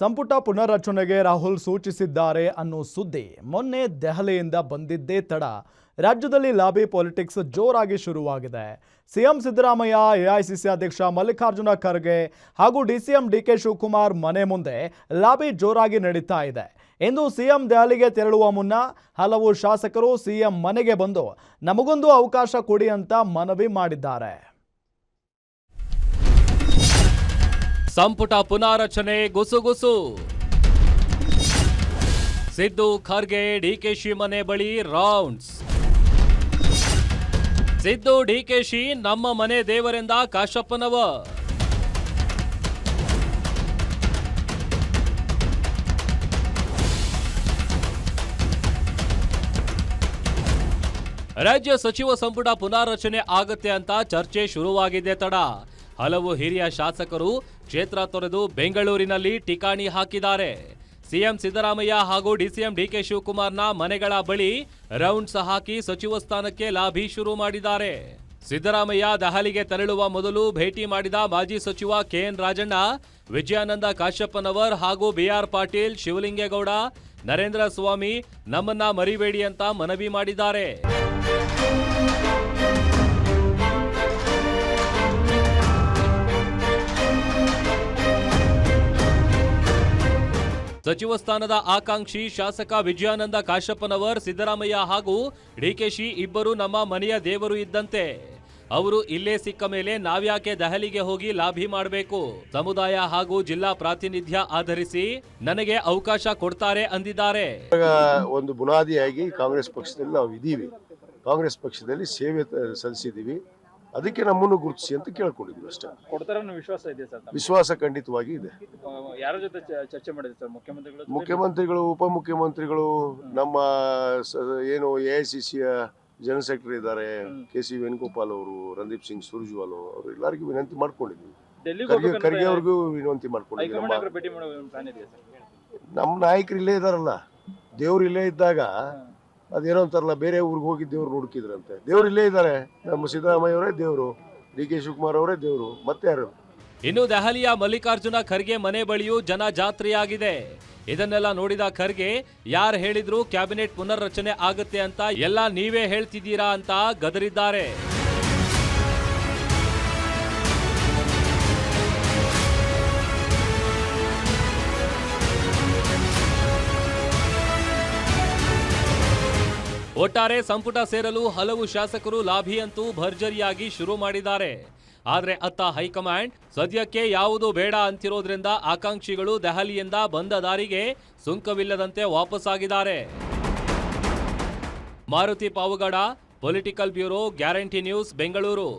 ಸಂಪುಟ ಪುನರ್ರಚನೆಗೆ ರಾಹುಲ್ ಸೂಚಿಸಿದ್ದಾರೆ ಅನ್ನೋ ಸುದ್ದಿ ಮೊನ್ನೆ ದೆಹಲಿಯಿಂದ ಬಂದಿದ್ದೇ ತಡ ರಾಜ್ಯದಲ್ಲಿ ಲಾಬಿ ಪಾಲಿಟಿಕ್ಸ್ ಜೋರಾಗಿ ಶುರುವಾಗಿದೆ. ಸಿಎಂ ಸಿದ್ದರಾಮಯ್ಯ, ಎಐಸಿಸಿ ಅಧ್ಯಕ್ಷ ಮಲ್ಲಿಕಾರ್ಜುನ ಖರ್ಗೆ ಹಾಗೂ ಡಿಸಿಎಂ ಡಿಕೆ ಶಿವಕುಮಾರ್ ಮನೆ ಮುಂದೆ ಲಾಬಿ ಜೋರಾಗಿ ನಡೀತಾ ಇದೆ. ಇಂದು ಸಿಎಂ ದೆಹಲಿಗೆ ತೆರಳುವ ಮುನ್ನ ಹಲವು ಶಾಸಕರು ಸಿಎಂ ಮನೆಗೆ ಬಂದು ನಮಗೊಂದು ಅವಕಾಶ ಕೊಡಿ ಅಂತ ಮನವಿ ಮಾಡಿದ್ದಾರೆ. ಸಂಪುಟ ಪುನಾರಚನೆ ಗುಸುಗುಸು. ಸಿದ್ದು, ಖರ್ಗೆ, ಡಿಕೆಶಿ ಮನೆ ಬಳಿ ರೌಂಡ್ಸ್. ಸಿದ್ದು, ಡಿಕೆಶಿ ನಮ್ಮ ಮನೆ ದೇವರೆಂದ ಕಾಶಪ್ಪನವರ್. ರಾಜ್ಯ ಸಚಿವ ಸಂಪುಟ ಪುನಾರಚನೆ ಆಗತ್ತೆ ಅಂತ ಚರ್ಚೆ ಶುರುವಾಗಿದೆ ತಡ. ಹಲವು ಹಿರಿಯ ಶಾಸಕರು ಕ್ಷೇತ್ರ ತೊರೆದು ಬೆಂಗಳೂರಿನಲ್ಲಿ ಠಿಕಾಣಿ ಹಾಕಿದ್ದಾರೆ. ಸಿಎಂ ಸಿದ್ದರಾಮಯ್ಯ ಹಾಗೂ ಡಿಸಿಎಂ ಡಿಕೆ ಶಿವಕುಮಾರ್ನ ಮನೆಗಳ ಬಳಿ ರೌಂಡ್ಸ್ ಹಾಕಿ ಸಚಿವ ಸ್ಥಾನಕ್ಕೆ ಲಾಬಿ ಶುರು ಮಾಡಿದ್ದಾರೆ. ಸಿದ್ದರಾಮಯ್ಯ ದೆಹಲಿಗೆ ತೆರಳುವ ಮೊದಲು ಭೇಟಿ ಮಾಡಿದ ಮಾಜಿ ಸಚಿವ ಕೆಎನ್ ರಾಜಣ್ಣ, ವಿಜಯಾನಂದ ಕಾಶಪ್ಪನವರ್ ಹಾಗೂ ಬಿಆರ್ ಪಾಟೀಲ್, ಶಿವಲಿಂಗೇಗೌಡ, ನರೇಂದ್ರ ಸ್ವಾಮಿ ನಮ್ಮನ್ನ ಮರಿಬೇಡಿ ಅಂತ ಮನವಿ ಮಾಡಿದ್ದಾರೆ. ಸಚಿವ ಸ್ಥಾನದ ಆಕಾಂಕ್ಷಿ ಶಾಸಕ ವಿಜಯಾನಂದ ಕಾಶಪ್ಪನವರ್, ಸಿದ್ದರಾಮಯ್ಯ ಹಾಗೂ ಡಿಕೆಶಿ ಇಬ್ಬರು ನಮ್ಮ ಮನೆಯ ದೇವರು ಇದ್ದಂತೆ. ಅವರು ಇಲ್ಲೇ ಸಿಕ್ಕ ಮೇಲೆ ನಾವ್ಯಾಕೆ ದೆಹಲಿಗೆ ಹೋಗಿ ಲಾಬಿ ಮಾಡಬೇಕು? ಸಮುದಾಯ ಹಾಗೂ ಜಿಲ್ಲಾ ಪ್ರಾತಿನಿಧ್ಯ ಆಧರಿಸಿ ನನಗೆ ಅವಕಾಶ ಕೊಡ್ತಾರೆ ಅಂದಿದ್ದಾರೆ. ಒಂದು ಬುನಾದಿಯಾಗಿ ಕಾಂಗ್ರೆಸ್ ಪಕ್ಷದಲ್ಲಿ ನಾವು ಇದೀವಿ, ಕಾಂಗ್ರೆಸ್ ಪಕ್ಷದಲ್ಲಿ ಸೇವೆ ಸಲ್ಲಿಸಿದೀವಿ, ಅದಕ್ಕೆ ನಮ್ಮನ್ನು ಗುರುತಿಸಿ ಅಂತ ಕೇಳ್ಕೊಂಡಿದ್ವಿ ಅಷ್ಟೇ. ಕೊಡ್ತಾರೆ ಅನ್ನೋ ವಿಶ್ವಾಸ ಇದೆ ಸರ್? ವಿಶ್ವಾಸ ಖಂಡಿತವಾಗಿ ಇದೆ. ಯಾರ ಜೊತೆ ಚರ್ಚೆ ಮಾಡಿದೆ ಸರ್? ಮುಖ್ಯಮಂತ್ರಿಗಳು, ಉಪಮುಖ್ಯಮಂತ್ರಿಗಳು, ನಮ್ಮ ಏನು ಎಐಸಿಸಿಯ ಜನರಲ್ ಸೆಕ್ರೆಟರಿ ಇದ್ದಾರೆ, ಕೆ.ಸಿ. ವೇಣುಗೋಪಾಲ್ ಅವರು, ರಣದೀಪ್ ಸಿಂಗ್ ಸುರ್ಜೇವಾಲ ಅವರು, ಎಲ್ಲರಿಗೂ ವಿನಂತಿ ಮಾಡ್ಕೊಂಡಿದ್ವಿ. ಖರ್ಗೆ ಅವ್ರಿಗೂ ವಿನಂತಿ ಮಾಡ್ಕೊಂಡಿದ್ವಿ. ನಮ್ಮ ನಾಯಕರು ಇಲ್ಲೇ ಇದಾರಲ್ಲ, ದೇವ್ರು ಇಲ್ಲೇ ಇದ್ದಾಗ ಅದೇನೋ ಅಂತಾರಲ್ಲ, ಬೇರೆ ಊರಿಗೆ ಹೋಗಿ ದೇವ್ರು ಹುಡುಕಿದ್ರಂತೆ. ದೇವ್ರು ಇಲ್ಲೇ ಇದ್ದಾರೆ. ನಮ್ಮ ಸಿದ್ದರಾಮಯ್ಯ ಅವರೇ ದೇವರು, ಡಿ ಕೆ ಶಿವಕುಮಾರ್ ಅವರೇ ದೇವರು, ಮತ್ತೆ ಯಾರು? ಇನ್ನು ದೆಹಲಿಯ ಮಲ್ಲಿಕಾರ್ಜುನ ಖರ್ಗೆ ಮನೆ ಬಳಿಯೂ ಜನ ಜಾತ್ರೆಯಾಗಿದೆ. ಇದನ್ನೆಲ್ಲ ನೋಡಿದ ಖರ್ಗೆ, ಯಾರು ಹೇಳಿದ್ರು ಕ್ಯಾಬಿನೆಟ್ ಪುನರ್ರಚನೆ ಆಗುತ್ತೆ ಅಂತ ಎಲ್ಲ ನೀವೇ ಹೇಳ್ತಿದ್ದೀರಾ ಅಂತ ಗದರಿದ್ದಾರೆ. ಒಟ್ಟಾರೆ ಸಂಪುಟ ಸೇರಲು ಹಲವು ಶಾಸಕರು ಲಾಬಿ ಅಂತೂ ಭರ್ಜರಿಯಾಗಿ ಶುರು ಮಾಡಿದ್ದಾರೆ. ಆದ್ರೆ ಅತ್ತ ಹೈಕಮಾಂಡ್ ಸದ್ಯಕ್ಕೆ ಯಾವುದು ಬೇಡ ಅಂತಿರೋದ್ರಿಂದ ಆಕಾಂಕ್ಷಿಗಳು ದೆಹಲಿಯಿಂದ ಬಂದ ದಾರಿಗೆ ಸುಂಕವಿಲ್ಲದಂತೆ ವಾಪಸ್ಸಾಗಿದ್ದಾರೆ. Maruti Pavagada, political bureau, guarantee news, Bengaluru.